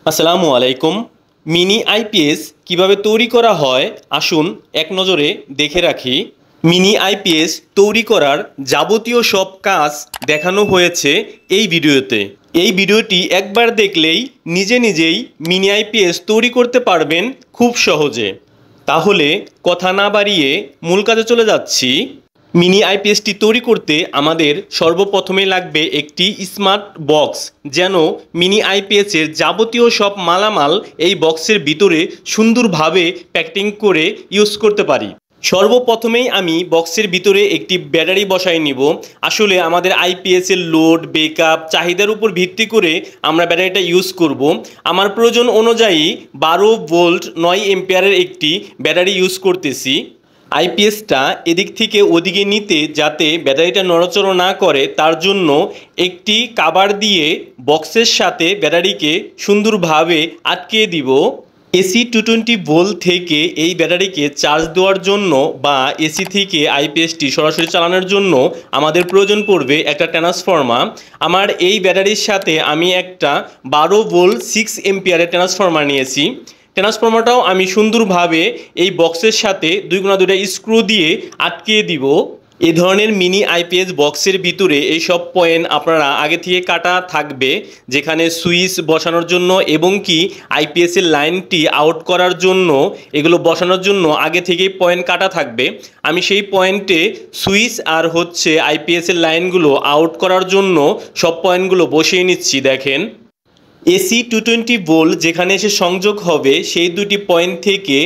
আসসালামু আলাইকুম। Mini IPS কিভাবে তৈরি করা হয় আসুন এক নজরে দেখে রাখি। মিনি আইপিএস তৈরি করার যাবতীয় সব কাজ দেখানো হয়েছে এই ভিডিওতে। এই ভিডিওটি একবার দেখলেই নিজে নিজেই মিনি আইপিএস তৈরি করতে পারবেন খুব সহজে। তাহলে কথা না বাড়িয়ে মূল কাজে চলে যাচ্ছি। মিনি আইপিএসটি তৈরি করতে আমাদের সর্বপ্রথমে লাগবে একটি স্মার্ট বক্স, যেন মিনি আইপিএসের যাবতীয় সব মালামাল এই বক্সের ভিতরে সুন্দরভাবে প্যাকেটিং করে ইউজ করতে পারি। সর্বপ্রথমেই আমি বক্সের ভিতরে একটি ব্যাটারি বসাই নিব। আসলে আমাদের আইপিএসের লোড ব্যাকআপ চাহিদার উপর ভিত্তি করে আমরা ব্যাটারিটা ইউজ করব। আমার প্রয়োজন অনুযায়ী 12 ভোল্ট 9 এম্পিয়ারের একটি ব্যাটারি ইউজ করতেছি। আইপিএসটা এদিক থেকে ওদিকে নিতে যাতে ব্যাটারিটা নড়াচড়া না করে তার জন্য একটি কভার দিয়ে বক্সের সাথে ব্যাটারিকে সুন্দরভাবে আটকে দিব। এসি 220 ভোল্ট থেকে এই ব্যাটারিকে চার্জ দেওয়ার জন্য বা এসি থেকে আইপিএসটি সরাসরি চালানোর জন্য আমাদের প্রয়োজন পড়বে একটা ট্রান্সফর্মার। আমার এই ব্যাটারির সাথে আমি একটা 12 ভোল্ট 6 এম্পিয়ারের ট্রান্সফর্মার নিয়েছি। ট্রান্সফর্মারটাও আমি সুন্দরভাবে এই বক্সের সাথে দুইটা স্ক্রু দিয়ে আটকে দিব। এই ধরনের মিনি আইপিএস বক্সের ভিতরে এই সব পয়েন্ট আপনারা আগে থেকে কাটা থাকবে, যেখানে সুইচ বসানোর জন্য এবং কি আইপিএসের লাইনটি আউট করার জন্য এগুলো বসানোর জন্য আগে থেকেই পয়েন্ট কাটা থাকবে। আমি সেই পয়েন্টে সুইচ আর আইপিএসের লাইনগুলো আউট করার জন্য সব পয়েন্টগুলো বসিয়ে নিচ্ছি। দেখেন, এসি 220 ভোল্ট যেখানে এসে সংযোগ হবে সেই দুটি পয়েন্ট থেকে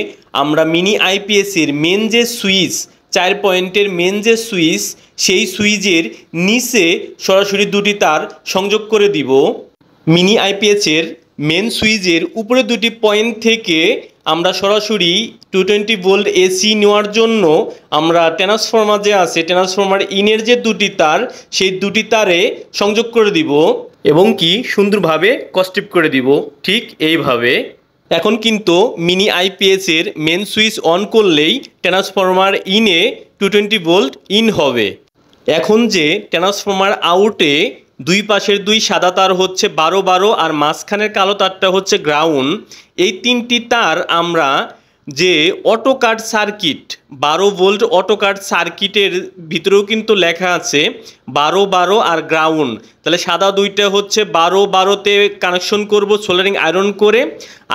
আমরা মিনি আইপিএসের মেন যে সুইচ 4 পয়েন্টের মেন যে সুইচ সেই সুইচের নিচে সরাসরি দুটি তার সংযোগ করে দিব। মিনি আইপিএসের মেন সুইচের উপরে দুটি পয়েন্ট থেকে আমরা সরাসরি 220 ভোল্ট এসি নেওয়ার জন্য আমরা ট্রান্সফর্মার যে আছে ট্রান্সফর্মার ইনের যে দুটি তার সেই দুটি তারে সংযোগ করে দিব এবং কি সুন্দরভাবে কস্টিপ করে দিব ঠিক এইভাবে। এখন কিন্তু মিনি আইপিএসের মেন সুইচ অন করলেই ট্রান্সফর্মার ইনে 220 ভোল্ট ইন হবে। এখন যে ট্রান্সফর্মার আউটে দুই পাশের দুই সাদা তার 12-12 আর মাঝখানের কালো তারটা গ্রাউন্ড। এই তিনটি তার আমরা যে auto cut circuit 12 volt auto cut সার্কিটের ভিতরেও কিন্তু লেখা আছে 12-12 আর গ্রাউন্ড, তাহলে সাদা দুইটা 12-12তে কানেকশন করব সোল্ডারিং আয়রন করে,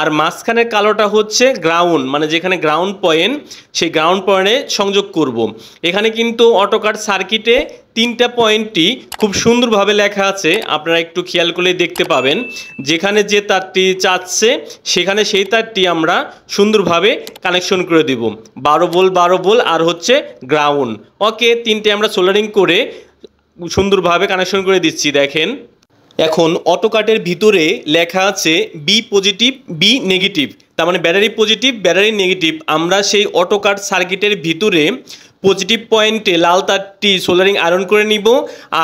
আর মাঝখানের কালোটা গ্রাউন্ড, মানে যেখানে গ্রাউন্ড পয়েন্ট সেই গ্রাউন্ড পয়েন্টে সংযোগ করব। এখানে কিন্তু অটো কাট সার্কিটে তিনটা পয়েন্টই খুব সুন্দরভাবে লেখা আছে, আপনারা একটু খেয়াল করলে দেখতে পাবেন। যেখানে যে তারটি চাচ্ছে সেখানে সেই তারটি আমরা সুন্দরভাবে কানেকশন করে দিব 12 ভোল্ট আর গ্রাউন্ড। ওকে, তিনটে আমরা সোল্ডারিং করে সুন্দরভাবে কানেকশন করে দিচ্ছি। দেখেন, এখন অটোকাটের ভিতরে লেখা আছে বি পজিটিভ বি নেগেটিভ, তার মানে ব্যাটারি পজিটিভ ব্যাটারি নেগেটিভ। আমরা সেই অটোকাট সার্কিটের ভিতরে পজিটিভ পয়েন্টে লাল তারটি সোল্ডারিং আয়রন করে নিব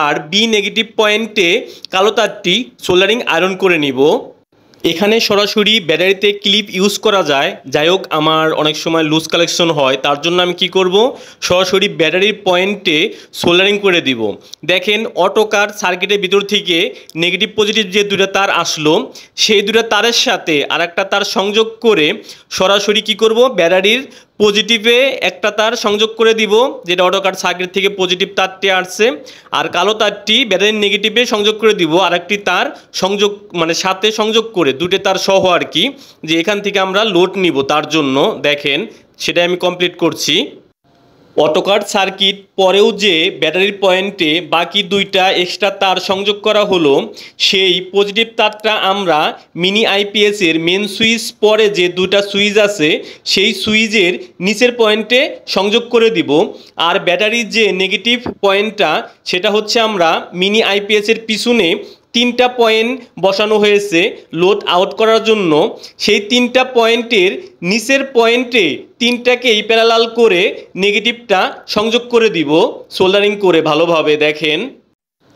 আর বি নেগেটিভ পয়েন্টে কালো তারটি সোল্ডারিং আয়রন করে নিব। এখানে সরাসরি ব্যাটারিতে ক্লিপ ইউজ করা যায়, যাই হোক আমার অনেক সময় লুজ কালেকশন হয়, তার জন্য আমি কি করব সরাসরি ব্যাটারির পয়েন্টে সোল্ডারিং করে দিব। দেখেন, অটো কাট সার্কিটের ভিতর থেকে নেগেটিভ পজিটিভ যে দুটো তার আসলো সেই দুটো তারের সাথে আর একটা তার সংযোগ করে সরাসরি কি করব ব্যাটারির পজিটিভে একটা তার সংযোগ করে দিব, যেটা অটো কাট সার্কিট থেকে পজিটিভ তারটি আসছে, আর কালো তারটি ব্যাটারির নেগেটিভে সংযোগ করে দিব আর একটি তার সংযোগ মানে সাথে সংযোগ করে দুটো তার সহ আর কি, যে এখান থেকে আমরা লোড নিব তার জন্য। দেখেন, সেটা আমি কমপ্লিট করছি। অটোকাট সার্কিট পরেও যে ব্যাটারির পয়েন্টে বাকি দুইটা এক্সট্রা তার সংযোগ করা হলো সেই পজিটিভ তারটা আমরা মিনি আইপিএসের মেন সুইচ পরে যে দুটা সুইচ আছে সেই সুইচের নিচের পয়েন্টে সংযোগ করে দিব, আর ব্যাটারির যে নেগেটিভ পয়েন্টটা সেটা আমরা মিনি আইপিএসের পিছনে তিনটা পয়েন্ট বসানো হয়েছে লোড আউট করার জন্য, সেই তিনটা পয়েন্টের নিচের পয়েন্টে তিনটাকেই প্যারালাল করে নেগেটিভটা সংযোগ করে দিব সোল্ডারিং করে ভালোভাবে। দেখেন,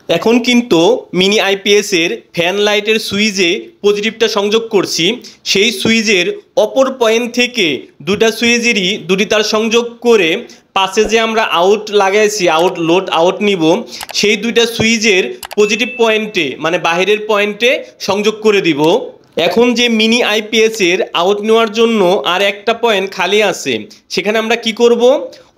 এখন কিন্তু মিনি আইপিএসের ফ্যান লাইটের সুইচে পজিটিভটা সংযোগ করছি, সেই সুইচের অপর পয়েন্ট থেকে দুটা সুইচেরই দুটি তার সংযোগ করে পাশে যে আমরা আউট লাগাইছি আউট লোড আউট নিব সেই দুইটা সুইচের পজিটিভ পয়েন্টে মানে বাহিরের পয়েন্টে সংযোগ করে দিব। এখন যে মিনি আইপিএস এর আউট নেওয়ার জন্য আর একটা পয়েন্ট খালি আছে, সেখানে আমরা কি করব,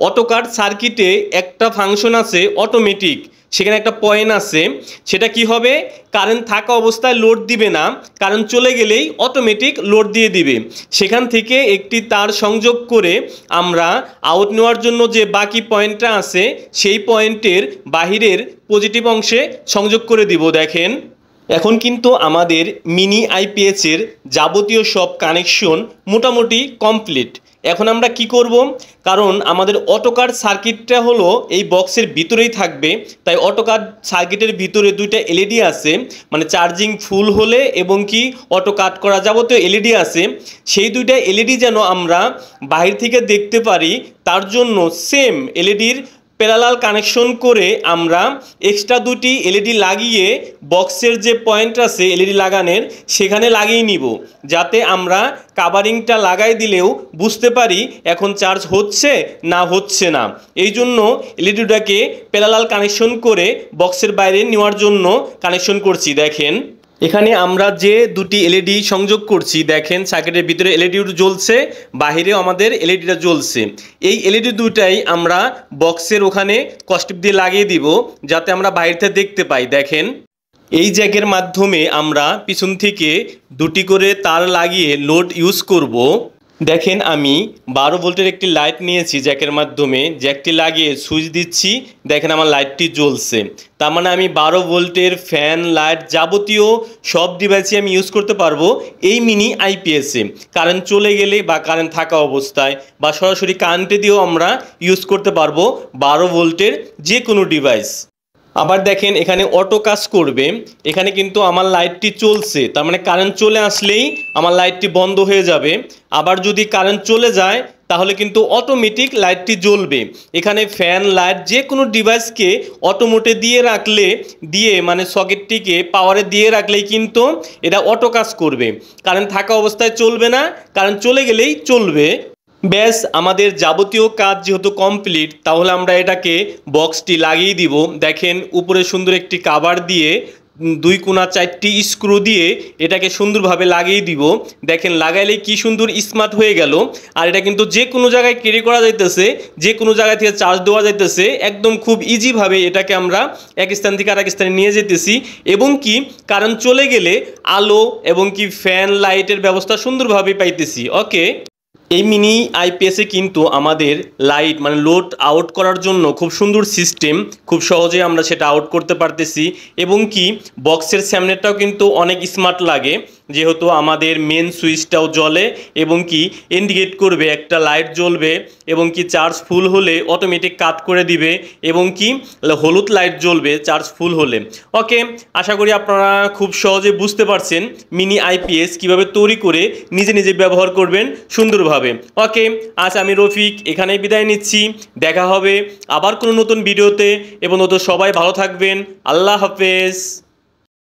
অটোকাড সার্কিটে একটা ফাংশন আছে অটোমেটিক, সেখানে একটা পয়েন্ট আছে, সেটা কি হবে, কারেন্ট থাকা অবস্থায় লোড দিবে না, কারেন্ট চলে গেলেই অটোমেটিক লোড দিয়ে দিবে। সেখান থেকে একটি তার সংযোগ করে আমরা আউট নেওয়ার জন্য যে বাকি পয়েন্টটা আছে সেই পয়েন্টের বাহিরের পজিটিভ অংশে সংযোগ করে দিব। দেখেন এখন কিন্তু আমাদের মিনি আইপিএসের যাবতীয় সব কানেকশন মোটামুটি কমপ্লিট। এখন আমরা কি করব, কারণ আমাদের অটোকাড সার্কিটটা হলো এই বক্সের ভিতরেই থাকবে, তাই অটোকাড সার্কিটের ভিতরে দুইটা এলইডি আছে, মানে চার্জিং ফুল হলে এবং কি অটো কাট করা যাবতীয় এলইডি আছে, সেই দুইটা এলইডি যেন আমরা বাহির থেকে দেখতে পারি তার জন্য সেম এলইডির প্যারালাল কানেকশন করে আমরা এক্সট্রা দুটি এলইডি লাগিয়ে বক্সের যে পয়েন্ট আছে এলইডি লাগানোর সেখানে লাগিয়ে নিব, যাতে আমরা কাভারিংটা লাগাই দিলেও বুঝতে পারি এখন চার্জ হচ্ছে না হচ্ছে না। এই জন্য এলইডিটাকে প্যারালাল কানেকশন করে বক্সের বাইরে নেওয়ার জন্য কানেকশন করছি। দেখেন এখানে আমরা যে দুটি এলইডি সংযোগ করছি, দেখেন সার্কিটের ভিতরে এলইডি জ্বলছে, বাহিরেও আমাদের এলইডিটা জ্বলছে। এই এলইডি দুটাই আমরা বক্সের ওখানে কস্টিপ দিয়ে লাগিয়ে দিব, যাতে আমরা বাইরে থেকে দেখতে পাই। দেখেন এই জ্যাকের মাধ্যমে আমরা পিছন থেকে দুটি করে তার লাগিয়ে লোড ইউজ করব। দেখেন আমি 12 ভোল্টের একটি লাইট নিয়েছি, জ্যাকের মাধ্যমে জ্যাকটি লাগিয়ে সুইচ দিচ্ছি, দেখেন আমার লাইটটি জ্বলছে। তার মানে আমি 12 ভোল্টের ফ্যান লাইট যাবতীয় সব ডিভাইসে আমি ইউজ করতে পারবো এই মিনি আইপিএসে। কারেন্ট চলে গেলে বা কারেন্ট থাকা অবস্থায় বা সরাসরি কারেন্টে দিয়েও আমরা ইউজ করতে পারবো 12 ভোল্টের যে কোনো ডিভাইস। আবার দেখেন এখানে অটো কাজ করবে, এখানে কিন্তু আমার লাইটটি চলছে, তার মানে কারেন্ট চলে আসলেই আমার লাইটটি বন্ধ হয়ে যাবে। আবার যদি কারেন্ট চলে যায় তাহলে কিন্তু অটোমেটিক লাইটটি জ্বলবে। এখানে ফ্যান লাইট যে কোনো ডিভাইসকে অটো মোডে দিয়ে মানে সকেটটিকে পাওয়ারে দিয়ে রাখলেই কিন্তু এটা অটো কাজ করবে, কারেন্ট থাকা অবস্থায় চলবে না, কারেন্ট চলে গেলেই চলবে। ব্যাস আমাদের যাবতীয় কাজ যেহেতু কমপ্লিট, তাহলে আমরা এটাকে বক্সটি লাগিয়ে দিব। দেখেন উপরে সুন্দর একটি কাভার দিয়ে 2 কোণা 4টি স্ক্রু দিয়ে এটাকে সুন্দরভাবে লাগিয়ে দিব। দেখেন লাগাইলে কি সুন্দর স্মার্ট হয়ে গেল। আর এটা কিন্তু যে কোনো জায়গায় ক্যারি করা যাইতেছে, যে কোনো জায়গা থেকে চার্জ দেওয়া যাইতেছে, একদম খুব ইজিভাবে এটাকে আমরা এক স্থান থেকে আরেক স্থানে নিয়ে যেতেছি, এবং কি কারেন্ট চলে গেলে আলো এবং কি ফ্যান লাইটের ব্যবস্থা সুন্দরভাবে পাইতেছি। ওকে, এই মিনি আইপিএসে কিন্তু আমাদের লাইট মানে লোড আউট করার জন্য খুব সুন্দর সিস্টেম, খুব সহজে আমরা সেটা আউট করতে পারতেছি, এবং কি বক্সের সামনেটাও কিন্তু অনেক স্মার্ট লাগে, যেহেতু আমাদের মেন সুইচটাও জ্বলে এবং কি ইন্ডিকেট করবে, একটা লাইট জ্বলবে এবং কি চার্জ ফুল হলে অটোমেটিক কাট করে দিবে, এবং কি হলুদ লাইট জ্বলবে চার্জ ফুল হলে। ওকে, আশা করি আপনারা খুব সহজে বুঝতে পারছেন মিনি আইপিএস কিভাবে তৈরি করে নিজে নিজে ব্যবহার করবেন সুন্দরভাবে। ওকে, আজ আমি রফিক এখানেই বিদায় নিচ্ছি, দেখা হবে আবার কোনো নতুন ভিডিওতে, এবং সবাই ভালো থাকবেন। আল্লাহ হাফেজ।